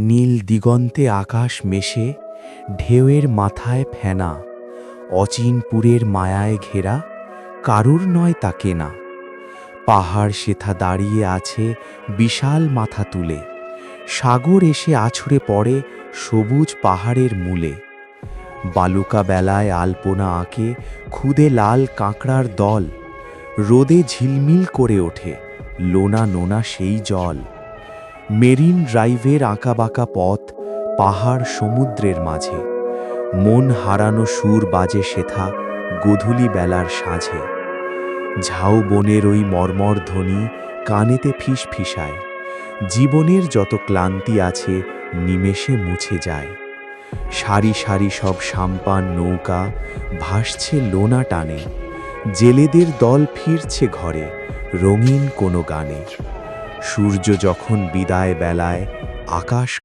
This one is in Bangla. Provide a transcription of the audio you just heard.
নীল দিগন্তে আকাশ মেশে, ঢেউয়ের মাথায় ফেনা, অচিনপুরের মায়ায় ঘেরা, কারুর নয় তা কেনা। পাহাড় সেথা দাঁড়িয়ে আছে বিশাল মাথা তুলে, সাগর এসে আছড়ে পড়ে সবুজ পাহাড়ের মূলে। বালুকা বেলায় আলপনা আঁকে ক্ষুদে লাল কাঁকড়ার দল, রোদে ঝিলমিল করে ওঠে লোনা নোনা সেই জল। মেরিন ড্রাইভের আঁকাবাঁকা পথ, পাহাড় সমুদ্রের মাঝে, মন হারানো সুর বাজে সেথা গোধূলি বেলার সাঁঝে। ঝাউবনের ওই মর্মর ধ্বনি কানেতে ফিসফিসায়, জীবনের যত ক্লান্তি আছে নিমেষে মুছে যায়। সারি সারি সব সাম্পান নৌকা ভাসছে লোনা টানে, জেলেদের দল ফিরছে ঘরে রঙিন কোনো গানে। সূর্য যখন বিদায় বেলায় আকাশ